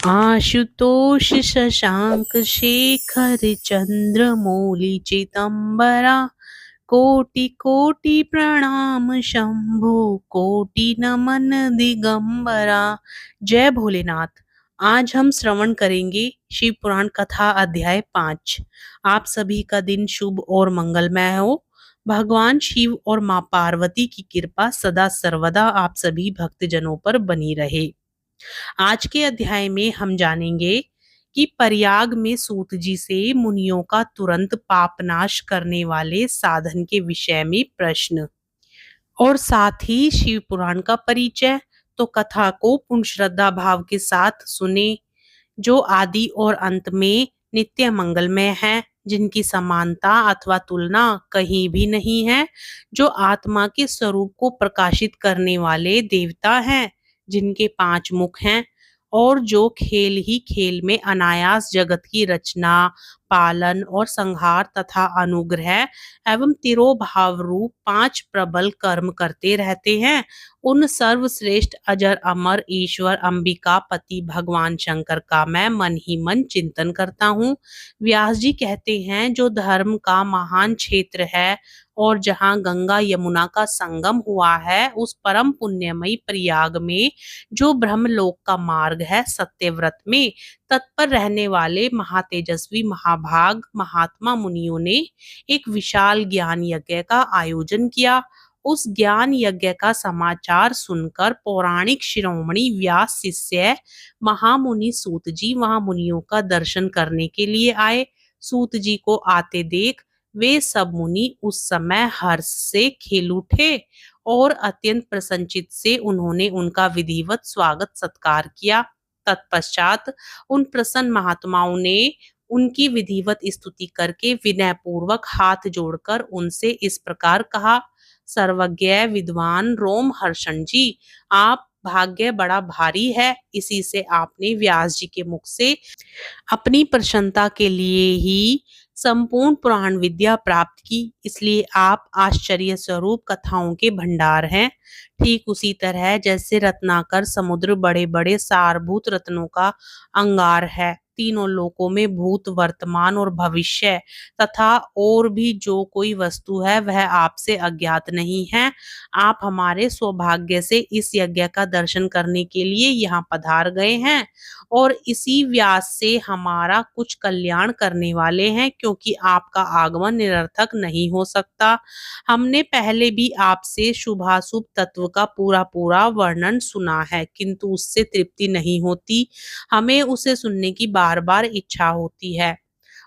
आशुतोष शशांक शेखर चंद्र मौलि चिदंबरा। कोटि कोटि प्रणाम शंभु, कोटि नमन दिगंबरा। जय भोलेनाथ। आज हम श्रवण करेंगे शिव पुराण कथा अध्याय 5। आप सभी का दिन शुभ और मंगलमय हो। भगवान शिव और माँ पार्वती की कृपा सदा सर्वदा आप सभी भक्तजनों पर बनी रहे। आज के अध्याय में हम जानेंगे कि प्रयाग में सूत जी से मुनियों का तुरंत पाप नाश करने वाले साधन के विषय में प्रश्न और साथ ही शिव पुराण का परिचय। तो कथा को पूर्ण श्रद्धा भाव के साथ सुने, जो आदि और अंत में नित्य मंगलमय है, जिनकी समानता अथवा तुलना कहीं भी नहीं है, जो आत्मा के स्वरूप को प्रकाशित करने वाले देवता हैं, जिनके 5 मुख हैं और जो खेल ही खेल में अनायास जगत की रचना, पालन और संहार तथा अनुग्रह एवं तिरोभाव रूप 5 प्रबल कर्म करते रहते हैं, उन सर्वश्रेष्ठ अजर अमर ईश्वर अंबिका पति भगवान शंकर का मैं मन ही मन चिंतन करता हूँ। व्यास जी कहते हैं, जो धर्म का महान क्षेत्र है और जहाँ गंगा यमुना का संगम हुआ है, उस परम पुण्यमयी प्रयाग में जो ब्रह्मलोक का मार्ग है, सत्यव्रत में तत्पर रहने वाले महातेजस्वी महाभाग महात्मा मुनियों ने एक विशाल ज्ञान यज्ञ का आयोजन किया। उस ज्ञान यज्ञ का समाचार सुनकर पौराणिक शिरोमणि व्यास शिष्य महामुनि सूत जी वहां मुनियों का दर्शन करने के लिए आए। सूत जी को आते देख वे सब मुनि उस समय हर्ष से खेल उठे और अत्यंत प्रसन्नचित से उन्होंने उनका विधिवत स्वागत सत्कार किया। तत्पश्चात उन प्रसन्न महात्माओं ने उनकी विधिवत स्तुति करके विनय पूर्वक हाथ जोड़कर उनसे इस प्रकार कहा। सर्वज्ञ विद्वान रोमहर्षण जी, आप भाग्य बड़ा भारी है। इसी से आपने व्यास जी के मुख से अपनी प्रसन्नता के लिए ही संपूर्ण पुराण विद्या प्राप्त की, इसलिए आप आश्चर्य स्वरूप कथाओं के भंडार हैं। ठीक उसी तरह जैसे रत्नाकर समुद्र बड़े बड़े सारभूत रत्नों का अंगार है, तीनों लोकों में भूत वर्तमान और भविष्य तथा और भी जो कोई वस्तु है वह आपसे अज्ञात नहीं है। आप हमारे सौभाग्य से इस यज्ञ का दर्शन करने के लिए यहाँ पधार गए हैं और इसी व्यास से हमारा कुछ कल्याण करने वाले हैं, क्योंकि आपका आगमन निरर्थक नहीं हो सकता। हमने पहले भी आपसे शुभाशुभ तत्व का पूरा पूरा वर्णन सुना है, किंतु उससे तृप्ति नहीं होती, हमें उसे सुनने की बार बार इच्छा होती है।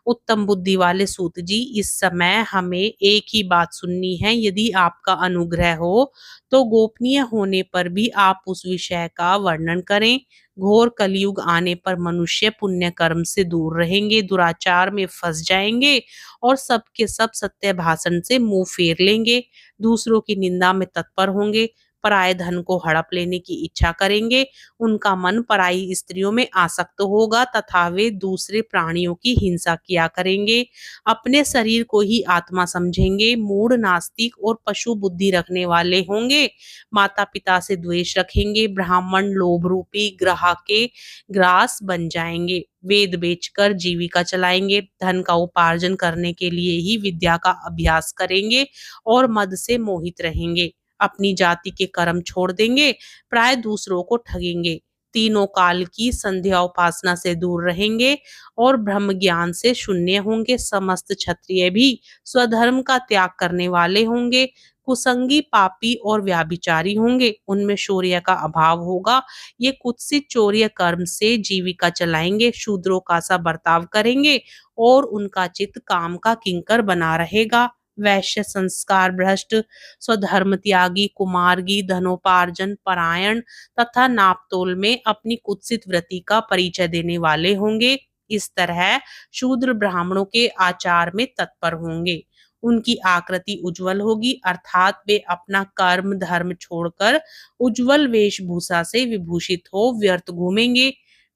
उत्तम बुद्धि वाले सूत जी, इस समय हमें एक ही बात सुननी है। यदि आपका अनुग्रह हो तो गोपनीय होने पर भी आप उस विषय का वर्णन करें। घोर कलयुग आने पर मनुष्य पुण्य कर्म से दूर रहेंगे, दुराचार में फंस जाएंगे और सबके सब सत्य भाषण से मुंह फेर लेंगे, दूसरों की निंदा में तत्पर होंगे, पराये धन को हड़प लेने की इच्छा करेंगे, उनका मन पराई स्त्रियों में आसक्त होगा तथा वे दूसरे प्राणियों की हिंसा किया करेंगे, अपने शरीर को ही आत्मा समझेंगे, मूढ़ नास्तिक और पशु बुद्धि रखने वाले होंगे, माता पिता से द्वेष रखेंगे, ब्राह्मण लोभ रूपी ग्रह के ग्रास बन जाएंगे, वेद बेचकर जीविका चलाएंगे, धन का उपार्जन करने के लिए ही विद्या का अभ्यास करेंगे और मद से मोहित रहेंगे, अपनी जाति के कर्म छोड़ देंगे, प्राय दूसरों को ठगेंगे, तीनों काल की संध्या उपासना से दूर रहेंगे और ब्रह्म ज्ञान से शून्य होंगे, समस्त क्षत्रिय भी स्वधर्म का त्याग करने वाले होंगे, कुसंगी पापी और व्याभिचारी होंगे, उनमें शौर्य का अभाव होगा, ये कुत्सित चौर्य कर्म से जीविका चलाएंगे, शूद्रों का सा बर्ताव करेंगे और उनका चित्त काम का किंकर बना रहेगा, वैश्य संस्कार भ्रष्ट स्वधर्म त्यागी कुमार्गी धनोपार्जन परायण तथा नापतोल में अपनी कुत्सित वृत्ति का परिचय देने वाले होंगे। इस तरह शूद्र ब्राह्मणों के आचार में तत्पर होंगे, उनकी आकृति उज्जवल होगी, अर्थात वे अपना कर्म धर्म छोड़कर उज्जवल वेशभूषा से विभूषित हो व्यर्थ घूमेंगे,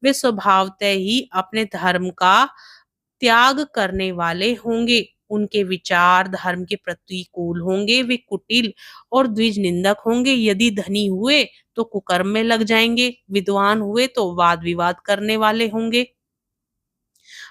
वे स्वभावतः ही अपने धर्म का त्याग करने वाले होंगे, उनके विचार धर्म के प्रतिकूल होंगे, वे कुटिल और द्विज निंदक होंगे, यदि धनी हुए तो कुकर्म में लग जाएंगे, विद्वान हुए तो वाद विवाद करने वाले होंगे।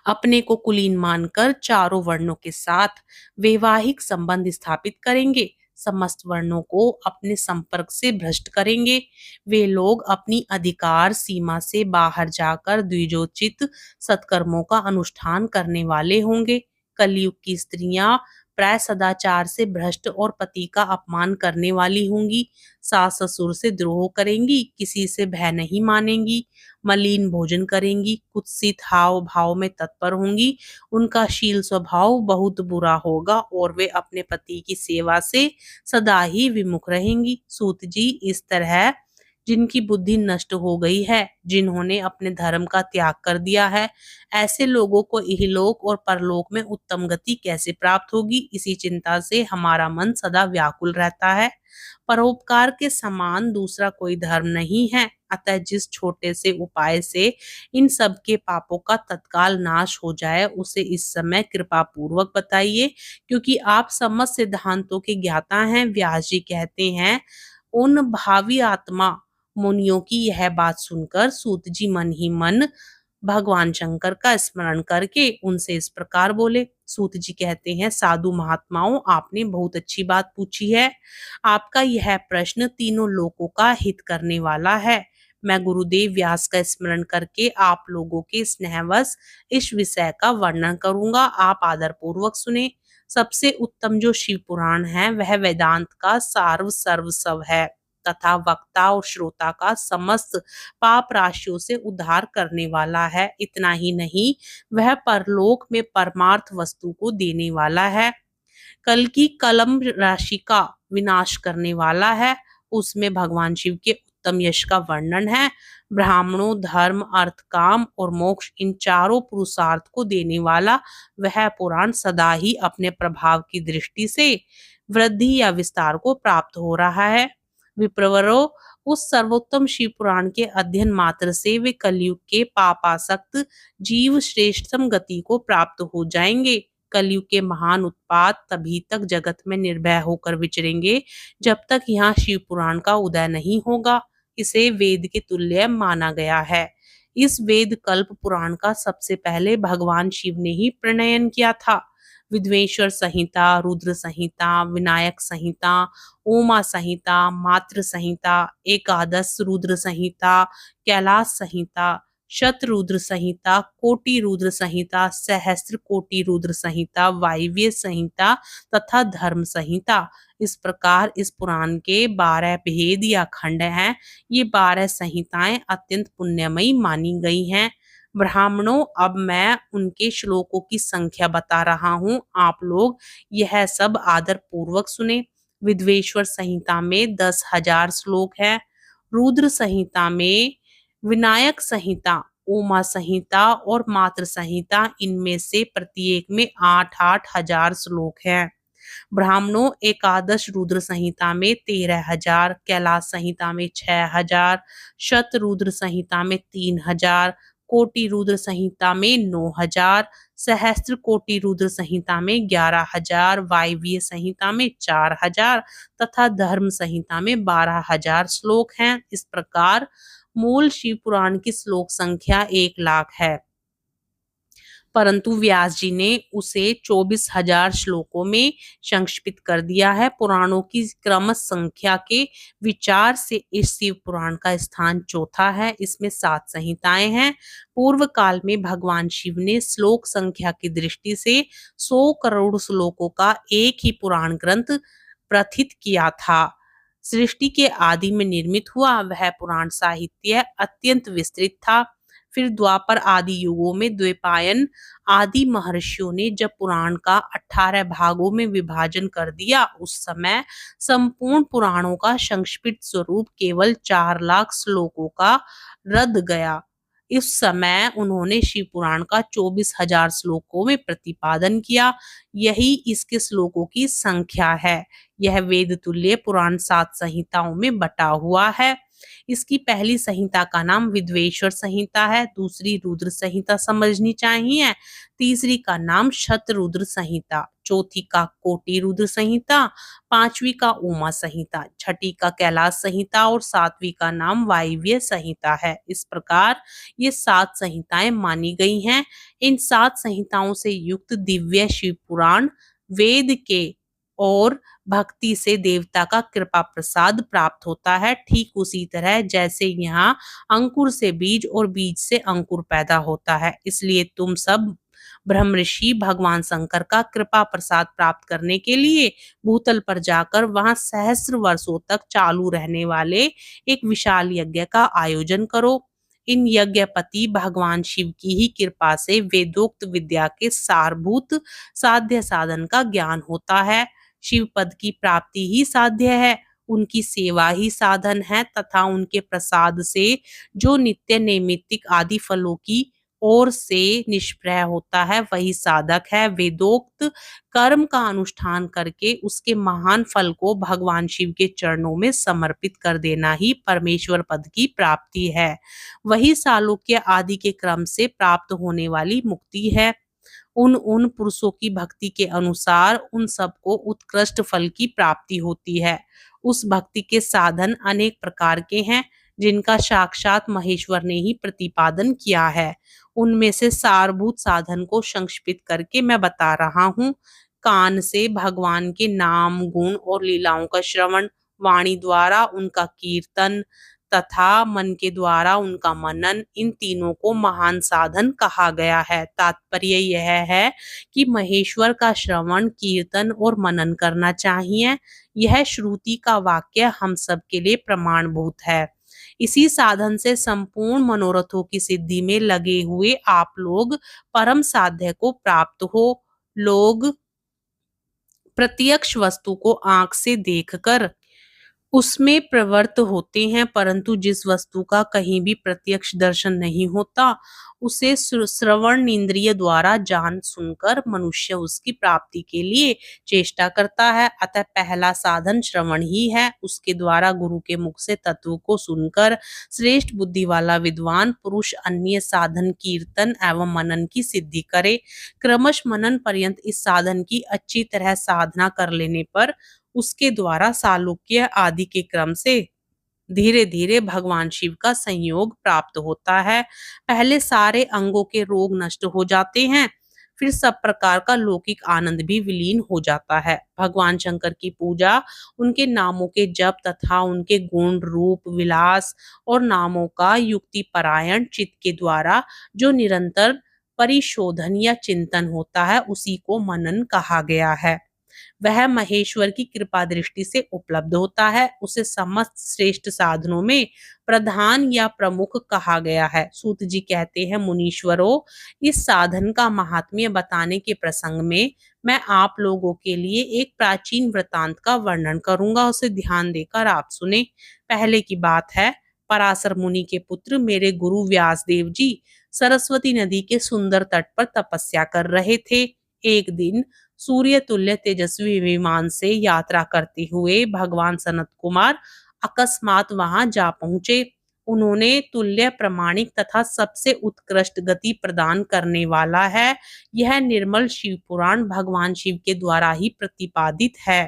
अपने को कुलीन मानकर चारों वर्णों के साथ वैवाहिक संबंध स्थापित करेंगे, समस्त वर्णों को अपने संपर्क से भ्रष्ट करेंगे। वे लोग अपनी अधिकार सीमा से बाहर जाकर द्विजोचित सत्कर्मों का अनुष्ठान करने वाले होंगे। कलयुग की स्त्रियां प्राय सदाचार से भ्रष्ट और पति का अपमान करने वाली होंगी, सास ससुर से द्रोह करेंगी, किसी से भय नहीं मानेंगी, मलिन भोजन करेंगी, कुत्सित हाव भाव में तत्पर होंगी, उनका शील स्वभाव बहुत बुरा होगा और वे अपने पति की सेवा से सदा ही विमुख रहेंगी। सूत जी, इस तरह जिनकी बुद्धि नष्ट हो गई है, जिन्होंने अपने धर्म का त्याग कर दिया है, ऐसे लोगों को इहलोक और परलोक में उत्तम गति कैसे प्राप्त होगी, इसी चिंता से हमारा मन सदा व्याकुल रहता है। परोपकार के समान दूसरा कोई धर्म नहीं है, अतः जिस छोटे से उपाय से इन सब के पापों का तत्काल नाश हो जाए, उसे इस समय कृपा पूर्वक बताइए, क्योंकि आप समस्त सिद्धांतों के ज्ञाता हैं। व्यास जी कहते हैं, उन भावी आत्मा मुनियों की यह बात सुनकर सूत जी मन ही मन भगवान शंकर का स्मरण करके उनसे इस प्रकार बोले। सूत जी कहते हैं, साधु महात्माओं, आपने बहुत अच्छी बात पूछी है। आपका यह प्रश्न तीनों लोगों का हित करने वाला है। मैं गुरुदेव व्यास का स्मरण करके आप लोगों के स्नेहवश इस विषय का वर्णन करूंगा, आप आदर पूर्वक सुने। सबसे उत्तम जो शिव पुराण है वह वेदांत का सार्व सर्वस्व है तथा वक्ता और श्रोता का समस्त पाप राशियों से उद्धार करने वाला है। इतना ही नहीं, वह परलोक में परमार्थ वस्तु को देने वाला है। कल की कलम राशि का विनाश करने वाला है। उसमें भगवान शिव के उत्तम यश का वर्णन है। ब्राह्मणों, धर्म, अर्थ, काम और मोक्ष, इन चारों पुरुषार्थ को देने वाला वह पुराण सदा ही अपने प्रभाव की दृष्टि से वृद्धि या विस्तार को प्राप्त हो रहा है। विप्रवरो, उस सर्वोत्तम शिव पुराण के अध्ययन मात्र से वे कलयुग के पापासक्त जीव श्रेष्ठतम गति को प्राप्त हो जाएंगे। कलयुग के महान उत्पात तभी तक जगत में निर्भय होकर विचरेंगे जब तक यहाँ शिव पुराण का उदय नहीं होगा। इसे वेद के तुल्य माना गया है। इस वेद कल्प पुराण का सबसे पहले भगवान शिव ने ही प्रणयन किया था। विद्वेश्वर संहिता, रुद्र संहिता, विनायक संहिता, उमा संहिता, मातृ संहिता, एकादश रुद्र संहिता, कैलाश संहिता, शतरुद्र संहिता, कोटि रुद्र संहिता, सहस्त्र कोटि रुद्र संहिता, वायव्य संहिता तथा धर्म संहिता, इस प्रकार इस पुराण के 12 भेद या खंड हैं। ये 12 संहिताएं अत्यंत पुण्यमयी मानी गई हैं। ब्राह्मणों, अब मैं उनके श्लोकों की संख्या बता रहा हूँ, आप लोग यह सब आदर पूर्वक सुने। विद्वेश्वर संहिता में 10,000 श्लोक है। रुद्र संहिता में, विनायक संहिता, उमा संहिता और मातृ संहिता, इनमें से प्रत्येक में 8-8 हजार श्लोक हैं। ब्राह्मणों, एकादश रुद्र संहिता में 13,000, कैलाश संहिता में 6,000, शत रुद्र संहिता में 3,000, कोटि रुद्र संहिता में 9,000, सहस्त्र कोटि रुद्र संहिता में 11,000, वायव्य संहिता में 4,000 तथा धर्म संहिता में 12,000 श्लोक हैं। इस प्रकार मूल शिव पुराण की श्लोक संख्या 1,00,000 है, परंतु व्यास जी ने उसे 24,000 श्लोकों में संक्षिप्त कर दिया है। पुराणों की क्रम संख्या के विचार से इस शिव पुराण का स्थान चौथा है। इसमें 7 संहिताएं हैं। पूर्व काल में भगवान शिव ने श्लोक संख्या की दृष्टि से 100 करोड़ श्लोकों का एक ही पुराण ग्रंथ प्रथित किया था। सृष्टि के आदि में निर्मित हुआ वह पुराण साहित्य अत्यंत विस्तृत था। फिर द्वापर आदि युगों में द्वैपायन आदि महर्षियों ने जब पुराण का 18 भागों में विभाजन कर दिया, उस समय संपूर्ण पुराणों का संक्षिप्त स्वरूप केवल 4,00,000 श्लोकों का रद गया। इस समय उन्होंने शिव पुराण का 24,000 श्लोकों में प्रतिपादन किया। यही इसके श्लोकों की संख्या है। यह वेद तुल्य पुराण 7 संहिताओं में बटा हुआ है। इसकी पहली संहिता का नाम विद्वेश्वर संहिता है, दूसरी रुद्र संहिता समझनी चाहिए, तीसरी का नाम शतरुद्र संहिता, चौथी काककोटि रुद्र संहिता, पांचवी का उमा संहिता, छठी का कैलाश संहिता और सातवीं का नाम वायव्य संहिता है। इस प्रकार ये 7 संहिताएं मानी गई हैं। इन 7 संहिताओं से युक्त दिव्य शिव पुराण वेद के और भक्ति से देवता का कृपा प्रसाद प्राप्त होता है। ठीक उसी तरह जैसे यहाँ अंकुर से बीज और बीज से अंकुर पैदा होता है। इसलिए तुम सब ब्रह्मर्षि भगवान शंकर का कृपा प्रसाद प्राप्त करने के लिए भूतल पर जाकर वहां सहस्र वर्षों तक चालू रहने वाले एक विशाल यज्ञ का आयोजन करो। इन यज्ञपति भगवान शिव की ही कृपा से वेदोक्त विद्या के सारभूत साध्य साधन का ज्ञान होता है। शिव पद की प्राप्ति ही साध्य है, उनकी सेवा ही साधन है तथा उनके प्रसाद से जो नित्य नैमित्तिक आदि फलों की ओर से निष्प्रय होता है वही साधक है। वेदोक्त कर्म का अनुष्ठान करके उसके महान फल को भगवान शिव के चरणों में समर्पित कर देना ही परमेश्वर पद की प्राप्ति है। वही सालोक्य आदि के क्रम से प्राप्त होने वाली मुक्ति है। उन पुरुषों की भक्ति के अनुसार उन सबको उत्कृष्ट फल की प्राप्ति होती है। उस भक्ति के साधन अनेक प्रकार के हैं जिनका साक्षात महेश्वर ने ही प्रतिपादन किया है। उनमें से सारभूत साधन को संक्षिप्त करके मैं बता रहा हूँ। कान से भगवान के नाम गुण और लीलाओं का श्रवण, वाणी द्वारा उनका कीर्तन तथा मन के द्वारा उनका मनन, इन तीनों को महान साधन कहा गया है। तात्पर्य यह है कि महेश्वर का श्रवण, कीर्तन और मनन करना चाहिए। यह श्रुति का वाक्य हम सब के लिए प्रमाणभूत है। इसी साधन से संपूर्ण मनोरथों की सिद्धि में लगे हुए आप लोग परम साध्य को प्राप्त हो। लोग प्रत्यक्ष वस्तु को आंख से देखकर उसमें प्रवृत्त होते हैं, परंतु जिस वस्तु का कहीं भी प्रत्यक्ष दर्शन नहीं होता उसे श्रवण इंद्रिय द्वारा जान सुनकर मनुष्य उसकी प्राप्ति के लिए चेष्टा करता है। अतः पहला साधन श्रवण ही है। उसके द्वारा गुरु के मुख से तत्व को सुनकर श्रेष्ठ बुद्धि वाला विद्वान पुरुष अन्य साधन कीर्तन एवं मनन की सिद्धि करे। क्रमश मनन पर्यंत इस साधन की अच्छी तरह साधना कर लेने पर उसके द्वारा सालोक्य आदि के क्रम से धीरे धीरे भगवान शिव का संयोग प्राप्त होता है। पहले सारे अंगों के रोग नष्ट हो जाते हैं, फिर सब प्रकार का लौकिक आनंद भी विलीन हो जाता है। भगवान शंकर की पूजा, उनके नामों के जप तथा उनके गुण रूप विलास और नामों का युक्ति परायण चित्त के द्वारा जो निरंतर परिशोधन या चिंतन होता है उसी को मनन कहा गया है। वह महेश्वर की कृपा दृष्टि से उपलब्ध होता है। उसे समस्त श्रेष्ठ साधनों में प्रधान या प्रमुख कहा गया है। सूत जी कहते हैं, मुनीश्वरों, इस साधन का महात्म्य बताने के प्रसंग में मैं आप लोगों के लिए एक प्राचीन वृतांत का वर्णन करूंगा, उसे ध्यान देकर आप सुने। पहले की बात है, पराशर मुनि के पुत्र मेरे गुरु व्यासदेव जी सरस्वती नदी के सुंदर तट पर तपस्या कर रहे थे। एक दिन सूर्य तुल्य तेजस्वी विमान से यात्रा करते हुए भगवान सनत कुमार अकस्मात वहां जा पहुंचे। उन्होंने तुल्य प्रमाणिक तथा सबसे उत्कृष्ट गति प्रदान करने वाला है यह निर्मल शिव पुराण भगवान शिव के द्वारा ही प्रतिपादित है।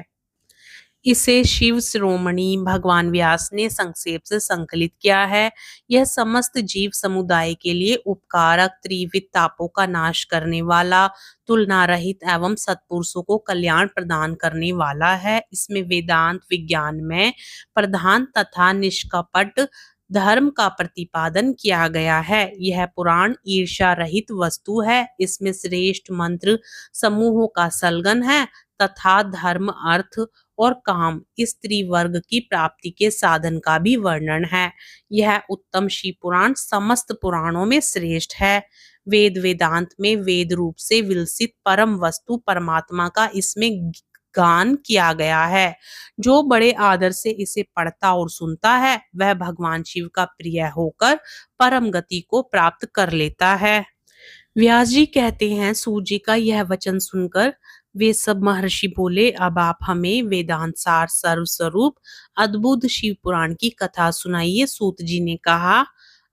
इसे शिव शिरोमणि भगवान व्यास ने संक्षेप से संकलित किया है। यह समस्त जीव समुदाय के लिए उपकारक, त्रिविध तापों का नाश करने वाला, तुलना रहित एवं सत्पुरुषों को कल्याण प्रदान करने वाला है। इसमें वेदांत विज्ञान में प्रधान तथा निष्कपट धर्म का प्रतिपादन किया गया है। यह पुराण ईर्ष्या रहित वस्तु है। इसमें श्रेष्ठ मंत्र समूहों का सलगन है तथा धर्म, अर्थ और काम, स्त्री वर्ग की प्राप्ति के साधन का भी वर्णन है। यह उत्तम शिव पुराण समस्त पुराणों में श्रेष्ठ है। वेद वेदांत में वेद रूप से विलसित परम वस्तु परमात्मा का इसमें गान किया गया है। जो बड़े आदर से इसे पढ़ता और सुनता है वह भगवान शिव का प्रिय होकर परम गति को प्राप्त कर लेता है। व्यास जी कहते हैं, सूत जी का यह वचन सुनकर वे सब महर्षि बोले, अब आप हमें वेदांत सार सर्वस्वरूप अद्भुत शिव पुराण की कथा सुनाइए। सूत जी ने कहा,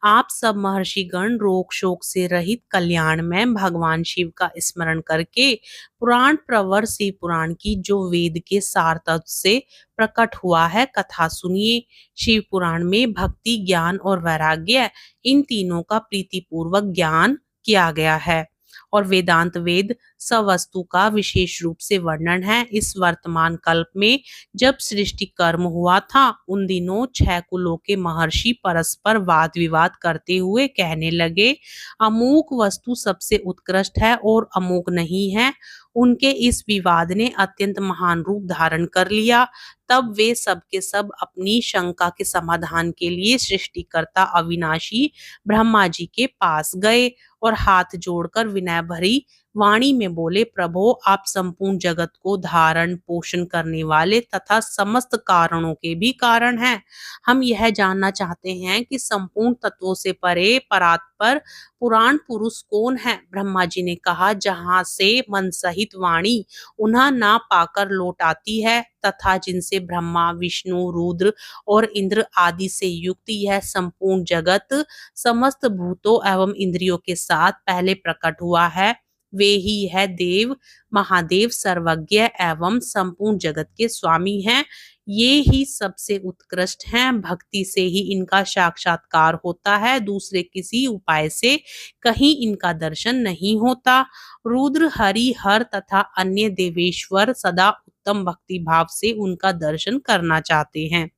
आप सब महर्षिगण रोग शोक से रहित कल्याण में भगवान शिव का स्मरण करके पुराण प्रवर शिव पुराण की जो वेद के सार तत्व से प्रकट हुआ है कथा सुनिए। शिव पुराण में भक्ति, ज्ञान और वैराग्य, इन तीनों का प्रीतिपूर्वक ज्ञान किया गया है। और वेदांत वेद सवस्तु का विशेष रूप से वर्णन है। इस वर्तमान कल्प में जब सृष्टि कर्म हुआ था, उन दिनों 6 कुलों के महर्षि परस्पर वाद विवाद करते हुए कहने लगे, अमूक वस्तु सबसे उत्कृष्ट है और अमूक नहीं है। उनके इस विवाद ने अत्यंत महान रूप धारण कर लिया। तब वे सब के सब अपनी शंका के समाधान के लिए सृष्टिकर्ता अविनाशी ब्रह्मा जी के पास गए और हाथ जोड़कर विनय भरी वाणी में बोले, प्रभो आप संपूर्ण जगत को धारण पोषण करने वाले तथा समस्त कारणों के भी कारण हैं। हम यह जानना चाहते हैं कि संपूर्ण तत्वों से परे परात्पर पुराण पुरुष कौन है। ब्रह्मा जी ने कहा, जहाँ से मन सहित वाणी उन्हें ना पाकर लौट आती है तथा जिनसे ब्रह्मा विष्णु रुद्र और इंद्र आदि से युक्त यह संपूर्ण जगत समस्त भूतों एवं इंद्रियों के साथ पहले प्रकट हुआ है, वे ही है देव महादेव सर्वज्ञ एवं संपूर्ण जगत के स्वामी हैं। ये ही सबसे उत्कृष्ट हैं। भक्ति से ही इनका साक्षात्कार होता है, दूसरे किसी उपाय से कहीं इनका दर्शन नहीं होता। रुद्र हरि हर तथा अन्य देवेश्वर सदा उत्तम भक्ति भाव से उनका दर्शन करना चाहते हैं।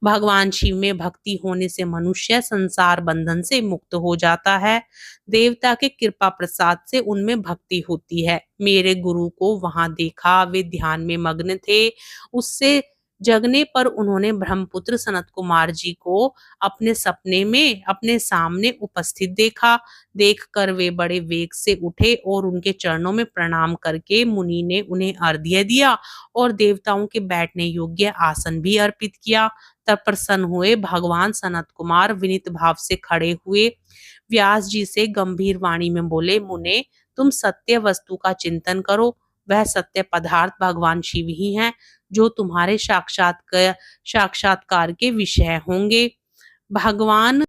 भगवान शिव में भक्ति होने से मनुष्य संसार बंधन से मुक्त हो जाता है। देवता के कृपा प्रसाद से उनमें भक्ति होती है। मेरे गुरु को वहां देखा, वे ध्यान में मग्न थे। उससे जगने पर उन्होंने ब्रह्मपुत्र सनत कुमार जी को अपने सपने में अपने सामने उपस्थित देखा। देखकर वे बड़े वेग से उठे और उनके चरणों में प्रणाम करके मुनि ने उन्हें अर्घ्य दिया और देवताओं के बैठने योग्य आसन भी अर्पित किया। तब प्रसन्न हुए भगवान सनत कुमार विनीत भाव से खड़े हुए, व्यास जी से गंभीर वाणी में बोले, मुने तुम सत्य वस्तु का चिंतन करो। वह सत्य पदार्थ भगवान शिव ही हैं, जो तुम्हारे साक्षात्कार के विषय होंगे। भगवान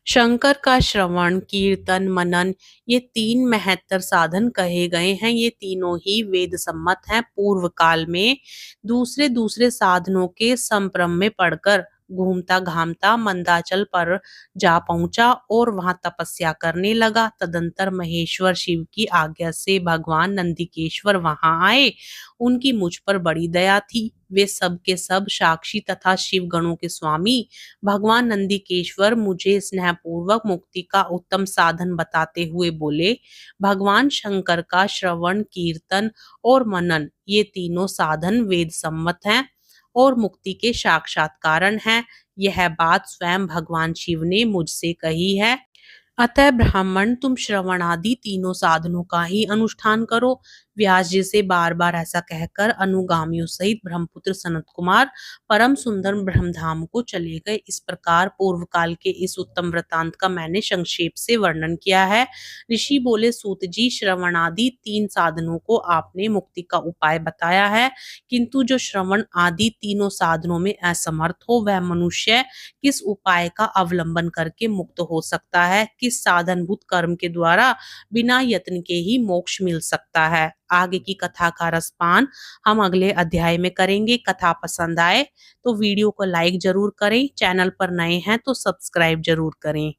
शंकर का श्रवण कीर्तन मनन, ये 3 महत्तर साधन कहे गए हैं। ये तीनों ही वेद सम्मत हैं। पूर्व काल में दूसरे दूसरे साधनों के संप्रम में पड़कर घूमता घामता मंदाचल पर जा पहुंचा और वहां तपस्या करने लगा। तदंतर महेश्वर शिव की आज्ञा से भगवान नंदिकेश्वर वहां आए। उनकी मुझ पर बड़ी दया थी। वे सब के सब साक्षी तथा शिव गणों के स्वामी भगवान नंदिकेश्वर मुझे स्नेहपूर्वक मुक्ति का उत्तम साधन बताते हुए बोले, भगवान शंकर का श्रवण कीर्तन और मनन, ये तीनों साधन वेद सम्मत हैं और मुक्ति के साक्षात कारण हैं। यह बात स्वयं भगवान शिव ने मुझसे कही है। अतः ब्राह्मण तुम श्रवण आदि तीनों साधनों का ही अनुष्ठान करो। व्यास जी से बार बार ऐसा कहकर अनुगामियों सहित ब्रह्मपुत्र सनत कुमार परम सुंदर ब्रह्मधाम को चले गए। इस प्रकार पूर्व काल के इस उत्तम वृतांत का मैंने संक्षेप से वर्णन किया है। ऋषि बोले, सूत जी, श्रवण आदि 3 साधनों को आपने मुक्ति का उपाय बताया है, किंतु जो श्रवण आदि तीनों साधनों में असमर्थ हो, वह मनुष्य किस उपाय का अवलंबन करके मुक्त हो सकता है? किस साधनभूत कर्म के द्वारा बिना यत्न के ही मोक्ष मिल सकता है? आगे की कथा का रसपान हम अगले अध्याय में करेंगे। कथा पसंद आए तो वीडियो को लाइक जरूर करें, चैनल पर नए हैं तो सब्सक्राइब जरूर करें।